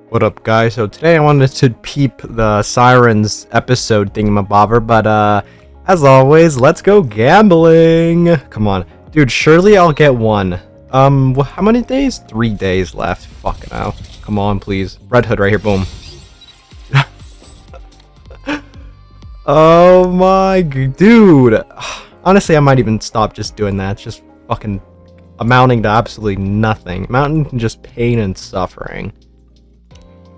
What up, guys? So today I wanted to peep the Siren's episode thingamabobber, but as always, let's go gambling. Come on, dude. Surely I'll get one. How many days? 3 days left. Fucking hell. Come on, please. Red Hood right here. Boom. Oh my, dude. Honestly, I might even stop just doing that. It's just fucking amounting to absolutely nothing. Amounting to just pain and suffering.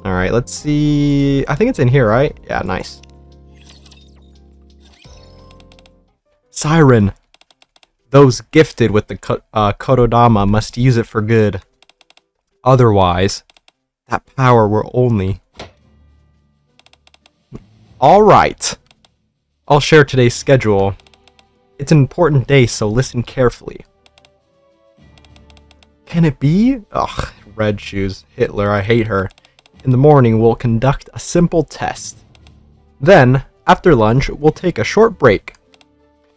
Alright, let's see. I think it's in here, right? Yeah, nice. Siren. Those gifted with the Kododama must use it for good. Otherwise, that power will only... Alright. I'll share today's schedule. It's an important day, so listen carefully. Can it be? Ugh, red shoes. Hitler, I hate her. In the morning, we'll conduct a simple test. Then, after lunch, we'll take a short break.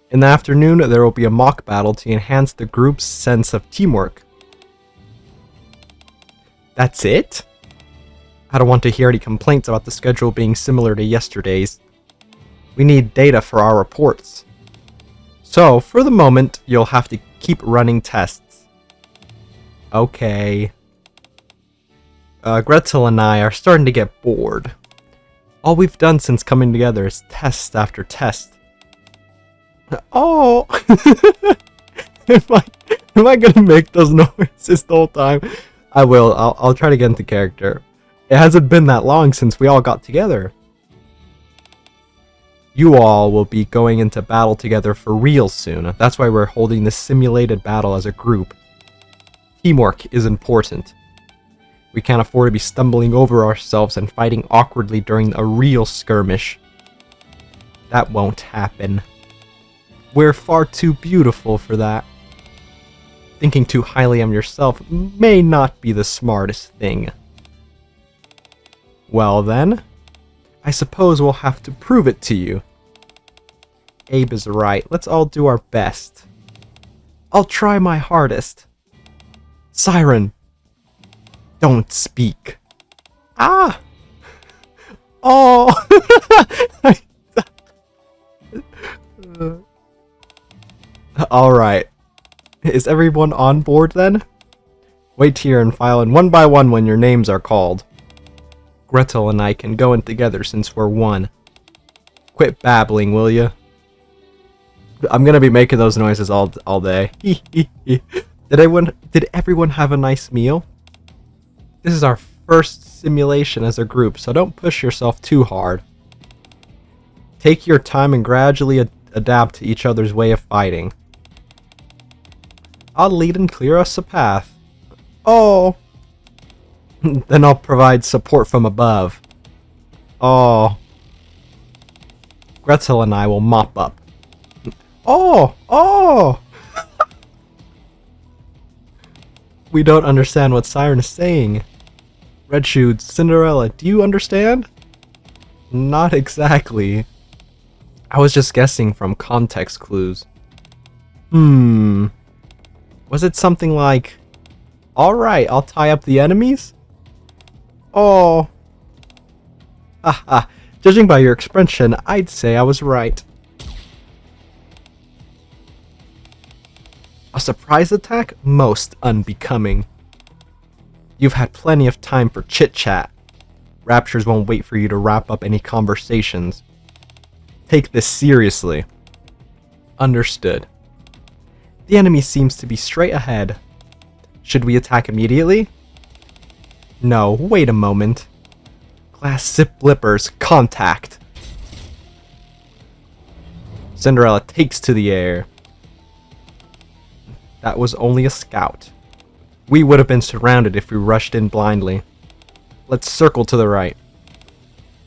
In the afternoon, there will be a mock battle to enhance the group's sense of teamwork. That's it? I don't want to hear any complaints about the schedule being similar to yesterday's. We need data for our reports. So, for the moment, you'll have to keep running tests. Okay. Gretel and I are starting to get bored. All we've done since coming together is test after test. Oh! am I gonna make those noises the whole time? I will. I'll try to get into character. It hasn't been that long since we all got together. You all will be going into battle together for real soon. That's why we're holding this simulated battle as a group. Teamwork is important. We can't afford to be stumbling over ourselves and fighting awkwardly during a real skirmish. That won't happen. We're far too beautiful for that. Thinking too highly of yourself may not be the smartest thing. Well then, I suppose we'll have to prove it to you. Abe is right. Let's all do our best. I'll try my hardest. Siren. Don't speak. Ah! Oh! Alright. Is everyone on board then? Wait here and file in one by one when your names are called. Gretel and I can go in together since we're one. Quit babbling, will you? I'm gonna be making those noises all day. Did everyone have a nice meal? This is our first simulation as a group, so don't push yourself too hard. Take your time and gradually adapt to each other's way of fighting. I'll lead and clear us a path. Oh! Then I'll provide support from above. Oh. Gretel and I will mop up. Oh! Oh! We don't understand what Siren is saying. Red Shoes, Cinderella, do you understand? Not exactly. I was just guessing from context clues. Was it something like, alright, I'll tie up the enemies? Oh. Haha, judging by your expression, I'd say I was right. A surprise attack? Most unbecoming. You've had plenty of time for chit-chat. Raptures won't wait for you to wrap up any conversations. Take this seriously. Understood. The enemy seems to be straight ahead. Should we attack immediately? No, wait a moment. Glass zip blippers, contact. Cinderella takes to the air. That was only a scout. We would have been surrounded if we rushed in blindly. Let's circle to the right.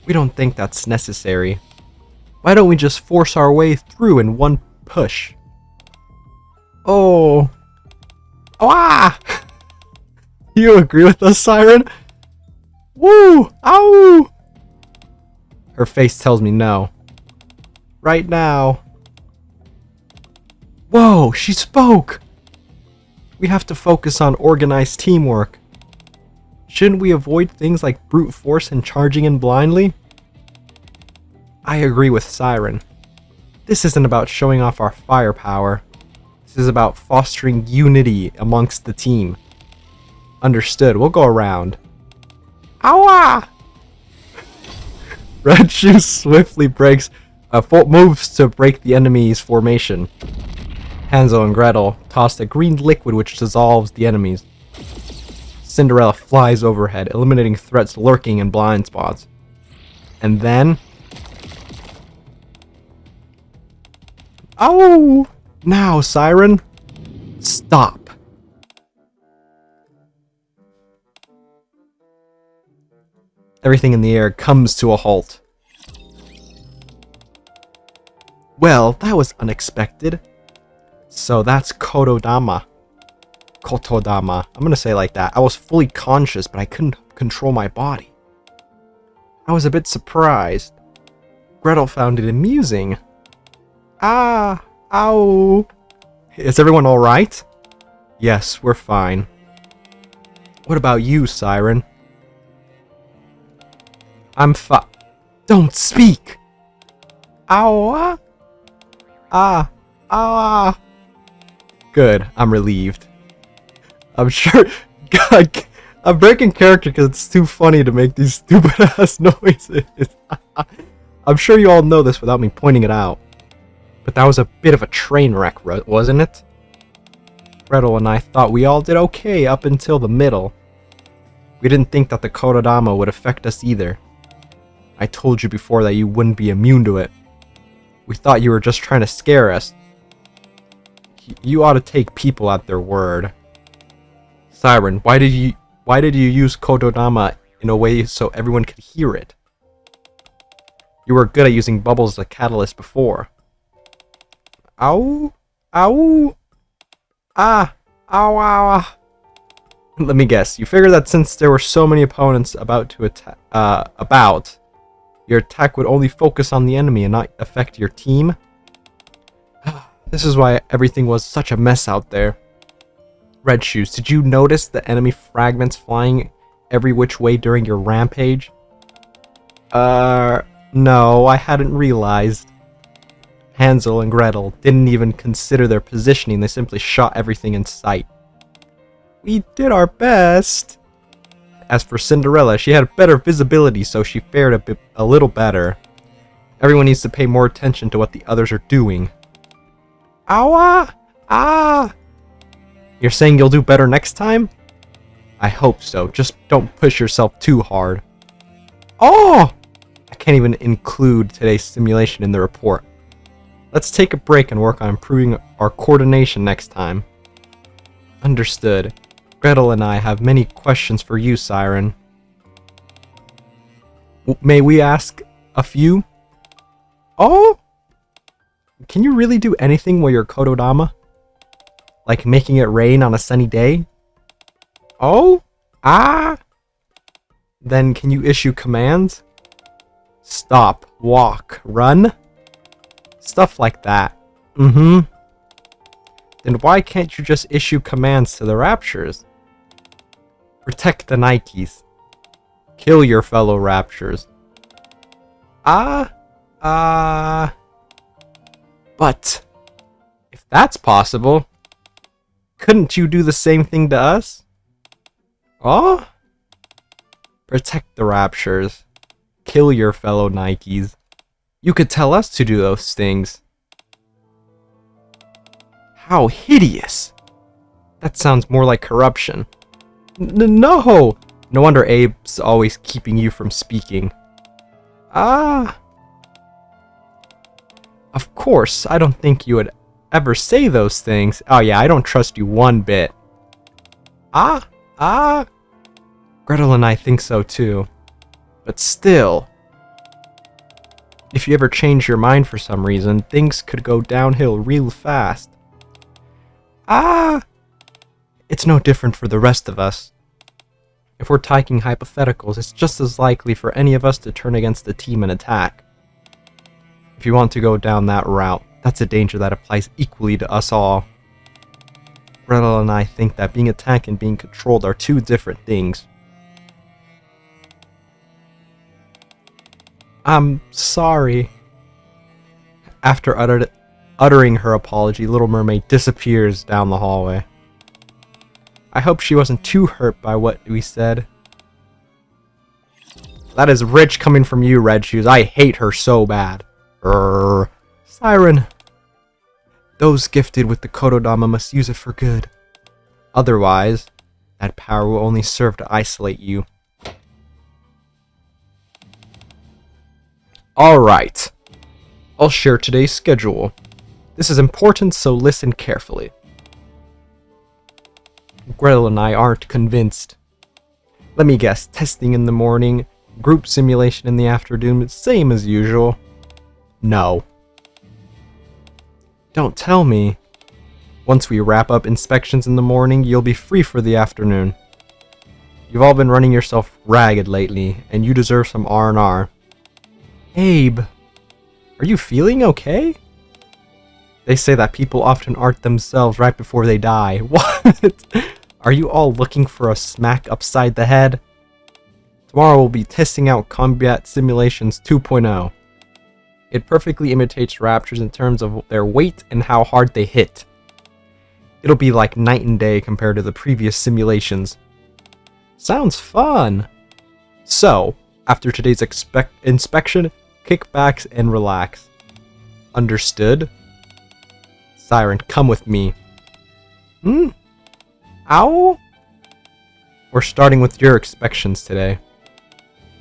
We don't think that's necessary. Why don't we just force our way through in one push? Oh. Ah! You agree with us, Siren? Woo! Ow! Her face tells me no. Right now. Whoa, she spoke! We have to focus on organized teamwork. Shouldn't we avoid things like brute force and charging in blindly? I agree with Siren. This isn't about showing off our firepower. This is about fostering unity amongst the team. Understood. We'll go around. Ow! Red Shoe swiftly moves to break the enemy's formation. Hansel and Gretel toss a green liquid which dissolves the enemies. Cinderella flies overhead, eliminating threats lurking in blind spots. And then... Oh! Now, Siren! Stop! Everything in the air comes to a halt. Well, that was unexpected. So that's Kotodama. Kotodama. I'm gonna say it like that. I was fully conscious, but I couldn't control my body. I was a bit surprised. Gretel found it amusing. Ah! Ow! Is everyone alright? Yes, we're fine. What about you, Siren? I'm Don't speak! Ow! Ah! Ah! Good, I'm relieved. I'm sure... God, I'm breaking character because it's too funny to make these stupid ass noises. I'm sure you all know this without me pointing it out. But that was a bit of a train wreck, wasn't it? Gretel and I thought we all did okay up until the middle. We didn't think that the Kotodama would affect us either. I told you before that you wouldn't be immune to it. We thought you were just trying to scare us. You ought to take people at their word. Siren, why did you use Kotodama in a way so everyone could hear it? You were good at using bubbles as a catalyst before. Ow! Ow! Ah! Ow! Ow! Let me guess. You figured that since there were so many opponents about to attack, your attack would only focus on the enemy and not affect your team? This is why everything was such a mess out there. Red Shoes, did you notice the enemy fragments flying every which way during your rampage? No, I hadn't realized. Hansel and Gretel didn't even consider their positioning, they simply shot everything in sight. We did our best. As for Cinderella, she had better visibility, so she fared a little better. Everyone needs to pay more attention to what the others are doing. Ow! Ah! You're saying you'll do better next time? I hope so, just don't push yourself too hard. Oh! I can't even include today's simulation in the report. Let's take a break and work on improving our coordination next time. Understood. Gretel and I have many questions for you, Siren. May we ask a few? Oh! Can you really do anything with your Kotodama? Like making it rain on a sunny day? Oh? Ah! Then can you issue commands? Stop, walk, run? Stuff like that. Mm-hmm. Then why can't you just issue commands to the Raptures? Protect the Nikkes. Kill your fellow Raptures. But if that's possible, couldn't you do the same thing to us? Oh? Protect the Raptures. Kill your fellow Nikkes. You could tell us to do those things. How hideous! That sounds more like corruption. No! No wonder Abe's always keeping you from speaking. Ah! Of course, I don't think you would ever say those things. Oh yeah, I don't trust you one bit. Gretel and I think so too. But still, if you ever change your mind for some reason, things could go downhill real fast. It's no different for the rest of us. If we're taking hypotheticals, it's just as likely for any of us to turn against the team and attack. If you want to go down that route, that's a danger that applies equally to us all. Gretel and I think that being attacked and being controlled are two different things. I'm sorry. After uttering her apology, Little Mermaid disappears down the hallway. I hope she wasn't too hurt by what we said. That is rich coming from you, Red Shoes. I hate her so bad. Siren. Those gifted with the Kododama must use it for good. Otherwise, that power will only serve to isolate you. Alright. I'll share today's schedule. This is important, so listen carefully. Gretel and I aren't convinced. Let me guess, testing in the morning, group simulation in the afternoon, same as usual. No. Don't tell me. Once we wrap up inspections in the morning, you'll be free for the afternoon. You've all been running yourself ragged lately, and you deserve some R&R. Abe, are you feeling okay? They say that people often art themselves right before they die. What? Are you all looking for a smack upside the head? Tomorrow we'll be testing out Combat Simulations 2.0. It perfectly imitates raptors in terms of their weight and how hard they hit. It'll be like night and day compared to the previous simulations. Sounds fun! So, after today's inspection, kick back and relax. Understood? Siren, come with me. Ow? We're starting with your inspections today.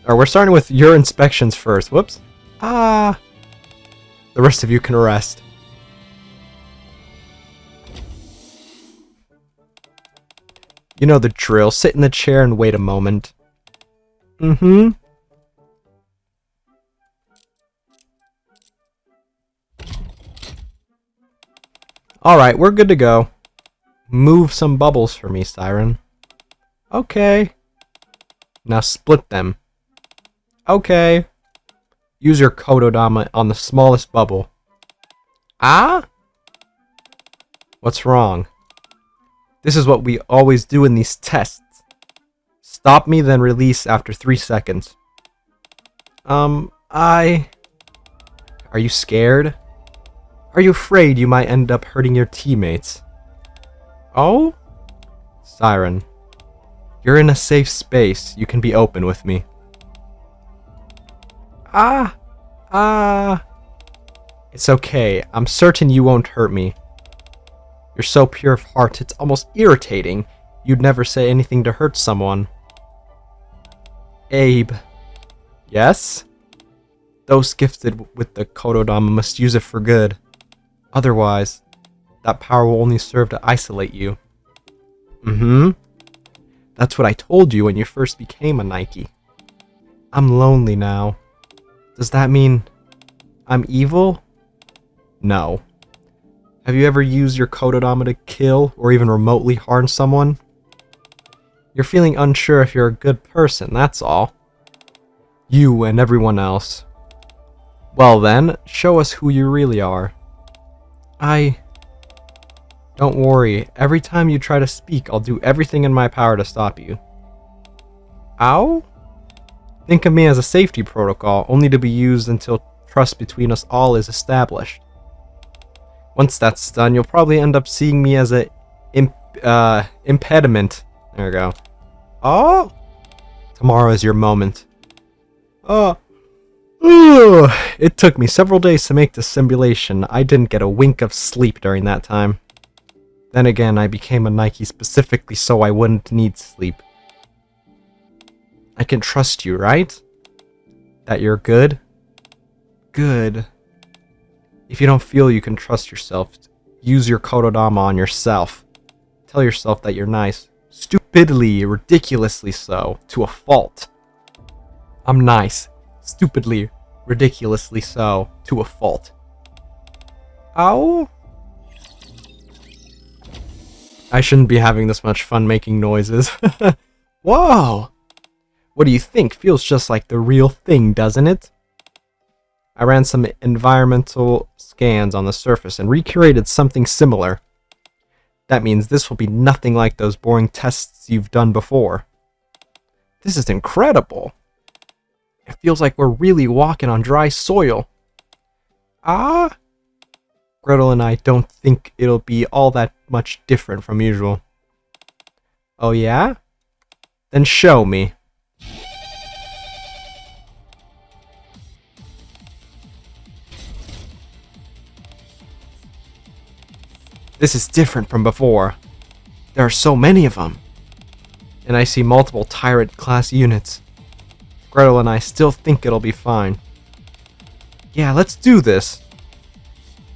Or we're starting with your inspections first. Whoops. The rest of you can rest. You know the drill. Sit in the chair and wait a moment. Alright, we're good to go. Move some bubbles for me, Siren. Okay. Now split them. Okay. Use your Kododama on the smallest bubble. What's wrong? This is what we always do in these tests. Stop me, then release after 3 seconds. Are you scared? Are you afraid you might end up hurting your teammates? Oh? Siren, you're in a safe space. You can be open with me. It's okay. I'm certain you won't hurt me. You're so pure of heart, it's almost irritating. You'd never say anything to hurt someone. Abe. Yes? Those gifted with the Kododama must use it for good. Otherwise, that power will only serve to isolate you. That's what I told you when you first became a Nikke. I'm lonely now. Does that mean I'm evil? No. Have you ever used your Kododama to kill or even remotely harm someone? You're feeling unsure if you're a good person, that's all. You and everyone else. Well then, show us who you really are. Don't worry, every time you try to speak, I'll do everything in my power to stop you. Ow? Think of me as a safety protocol, only to be used until trust between us all is established. Once that's done, you'll probably end up seeing me as a impediment. There we go. Oh! Tomorrow is your moment. It took me several days to make this simulation. I didn't get a wink of sleep during that time. Then again, I became a Nikke specifically so I wouldn't need sleep. I can trust you, right? That you're good? Good. If you don't feel you can trust yourself, use your Kododama on yourself. Tell yourself that you're nice. Stupidly, ridiculously so, to a fault. I'm nice. Stupidly, ridiculously so, to a fault. Ow? I shouldn't be having this much fun making noises. Whoa! What do you think? Feels just like the real thing, doesn't it? I ran some environmental scans on the surface and recreated something similar. That means this will be nothing like those boring tests you've done before. This is incredible. It feels like we're really walking on dry soil. Ah? Gretel and I don't think it'll be all that much different from usual. Oh yeah? Then show me. This is different from before. There are so many of them. And I see multiple Tyrant-class units. Gretel and I still think it'll be fine. Yeah, let's do this.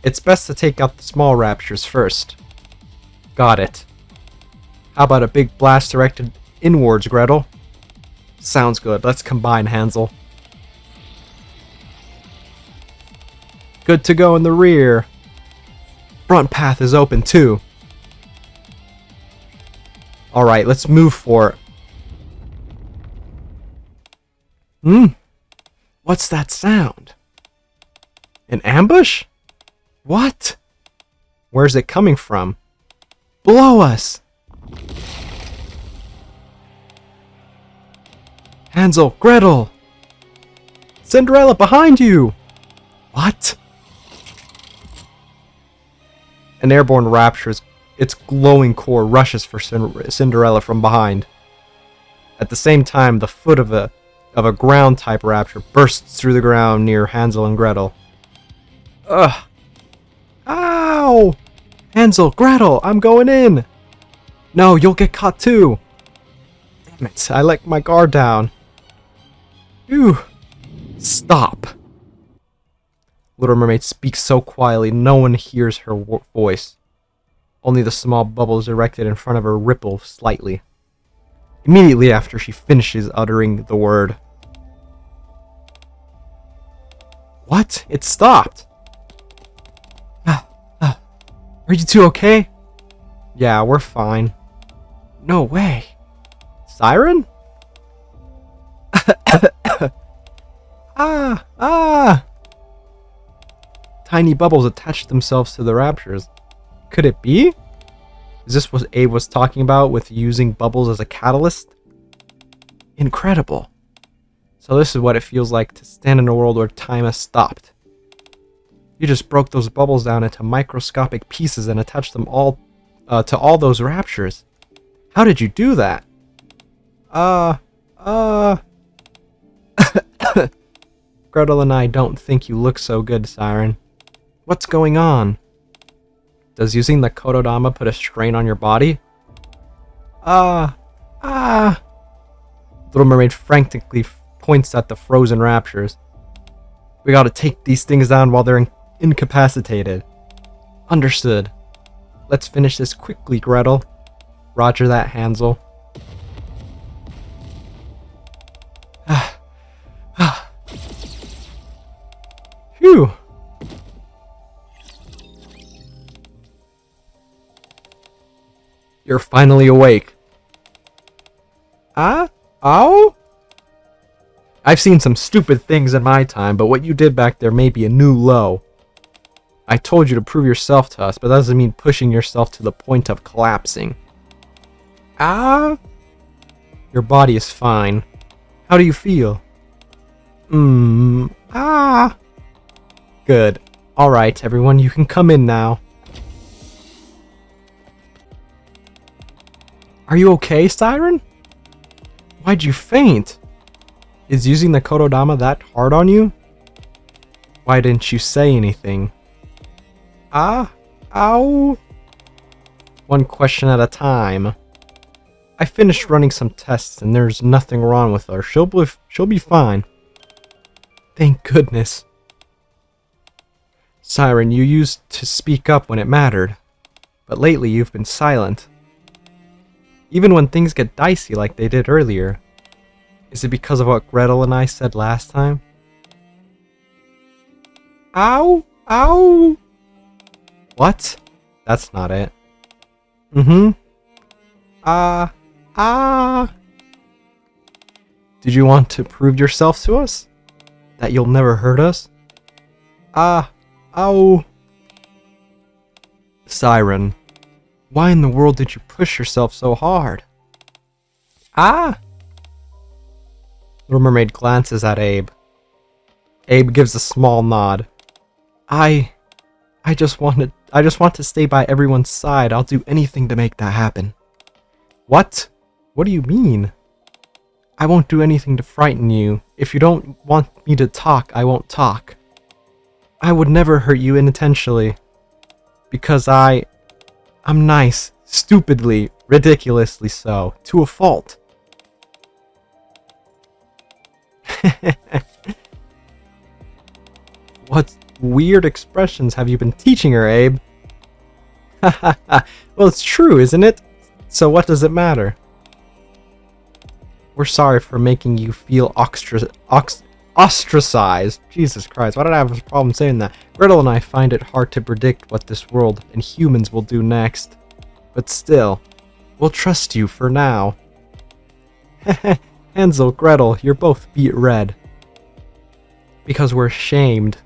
It's best to take out the small raptors first. Got it. How about a big blast directed inwards, Gretel? Sounds good. Let's combine, Hansel. Good to go in the rear. Front path is open too. Alright, let's move for it. What's that sound? An ambush? What? Where's it coming from? Below us! Hansel, Gretel! Cinderella, behind you! What? An airborne rapture, its glowing core rushes for Cinderella from behind. At the same time, the foot of a ground-type rapture bursts through the ground near Hansel and Gretel. Ugh! Ow! Hansel, Gretel, I'm going in! No, you'll get caught too! Damn it, I let my guard down. Phew! Stop! Little Mermaid speaks so quietly no one hears her voice. Only the small bubbles erected in front of her ripple slightly. Immediately after she finishes uttering the word. What? It stopped! Are you two okay? Yeah, we're fine. No way. Siren? Ah! Tiny bubbles attached themselves to the raptures. Could it be? Is this what Abe was talking about with using bubbles as a catalyst? Incredible. So this is what it feels like to stand in a world where time has stopped. You just broke those bubbles down into microscopic pieces and attached them all to all those raptures. How did you do that? Gretel and I don't think you look so good, Siren. What's going on? Does using the Kododama put a strain on your body? Little Mermaid frantically points at the frozen raptures. We gotta take these things down while they're incapacitated. Understood. Let's finish this quickly, Gretel. Roger that, Hansel. Phew. You're finally awake. Ow? I've seen some stupid things in my time, but what you did back there may be a new low. I told you to prove yourself to us, but that doesn't mean pushing yourself to the point of collapsing. Your body is fine. How do you feel? Good. Alright, everyone, you can come in now. Are you okay, Siren? Why'd you faint? Is using the Kododama that hard on you? Why didn't you say anything? Ow. One question at a time. I finished running some tests and there's nothing wrong with her. She'll be fine. Thank goodness. Siren, you used to speak up when it mattered, but lately you've been silent. Even when things get dicey like they did earlier. Is it because of what Gretel and I said last time? Ow! What? That's not it. Did you want to prove yourself to us? That you'll never hurt us? Ow. Siren, why in the world did you push yourself so hard? Little Mermaid glances at Abe. Abe gives a small nod. I just want to stay by everyone's side. I'll do anything to make that happen. What? What do you mean? I won't do anything to frighten you. If you don't want me to talk, I won't talk. I would never hurt you unintentionally. Because I'm nice. Stupidly, ridiculously so. To a fault. What weird expressions have you been teaching her, Abe? Well, it's true, isn't it? So what does it matter? We're sorry for making you feel ostracized. Jesus Christ, why did I have a problem saying that? Gretel and I find it hard to predict what this world and humans will do next. But still, we'll trust you for now. Hansel, Gretel, you're both beet red. Because we're ashamed.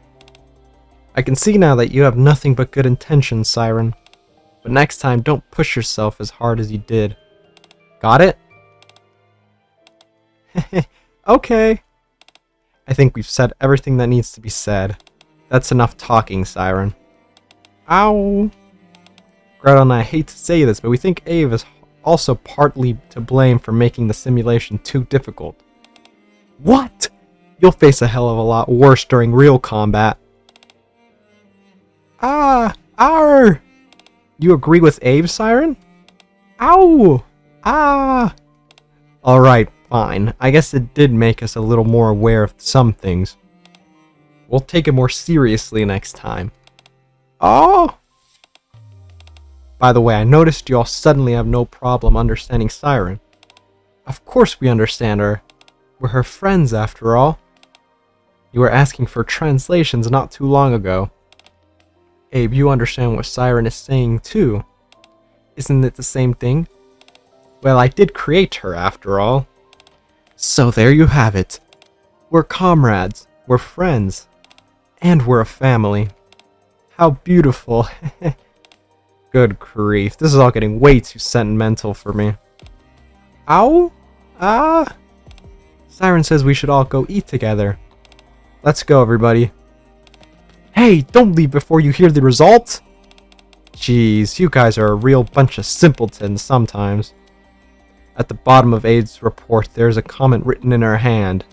I can see now that you have nothing but good intentions, Siren. But next time, don't push yourself as hard as you did. Got it? Okay. I think we've said everything that needs to be said. That's enough talking, Siren. Ow! Gretel and I hate to say this, but we think Abe is also partly to blame for making the simulation too difficult. What? You'll face a hell of a lot worse during real combat. Arr! You agree with Abe, Siren? Ow! Alright, fine. I guess it did make us a little more aware of some things. We'll take it more seriously next time. Oh! By the way, I noticed you all suddenly have no problem understanding Siren. Of course we understand her. We're her friends, after all. You were asking for translations not too long ago. Abe, you understand what Siren is saying too. Isn't it the same thing? Well, I did create her, after all. So there you have it. We're comrades, we're friends, and we're a family. How beautiful. Good grief, this is all getting way too sentimental for me. Ow? Siren says we should all go eat together. Let's go, everybody. Hey, don't leave before you hear the result! Jeez, you guys are a real bunch of simpletons sometimes. At the bottom of Abe's report, there's a comment written in her hand.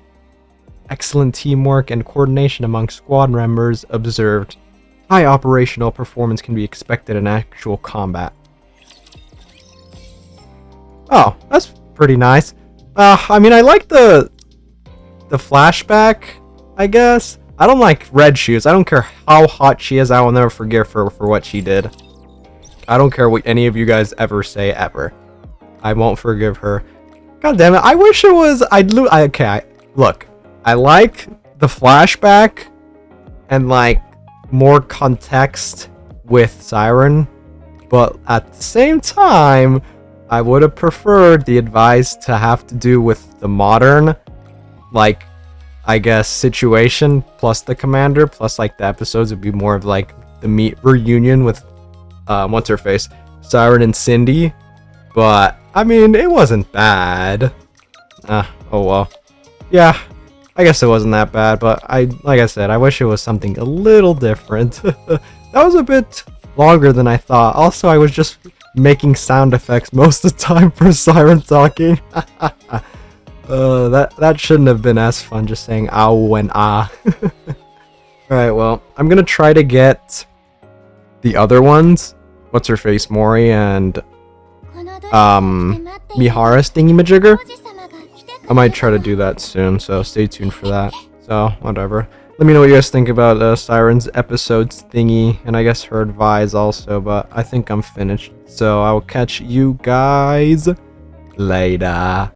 Excellent teamwork and coordination among squad members observed. High operational performance can be expected in actual combat. Oh, that's pretty nice. I mean, I like the flashback, I guess. I don't like Red Shoes. I don't care how hot she is. I will never forgive her for what she did. I don't care what any of you guys ever say, ever. I won't forgive her. God damn it. I wish it was... Look. I like the flashback and, like, more context with Siren. But at the same time, I would have preferred the advice to have to do with the modern, like, I guess, situation plus the commander, plus like the episodes would be more of like the meet reunion with what's her face, Siren and Cindy. But I mean, it wasn't bad. Oh well. Yeah, I guess it wasn't that bad, but like I said, I wish it was something a little different. That was a bit longer than I thought. Also, I was just making sound effects most of the time for Siren talking. That shouldn't have been as fun, just saying ow and ah. Alright, well, I'm gonna try to get the other ones. What's her face, Mori and Mihara's thingy-majigger. I might try to do that soon, so stay tuned for that. So, whatever. Let me know what you guys think about Siren's episodes thingy, and I guess her advice also, but I think I'm finished. So, I will catch you guys later.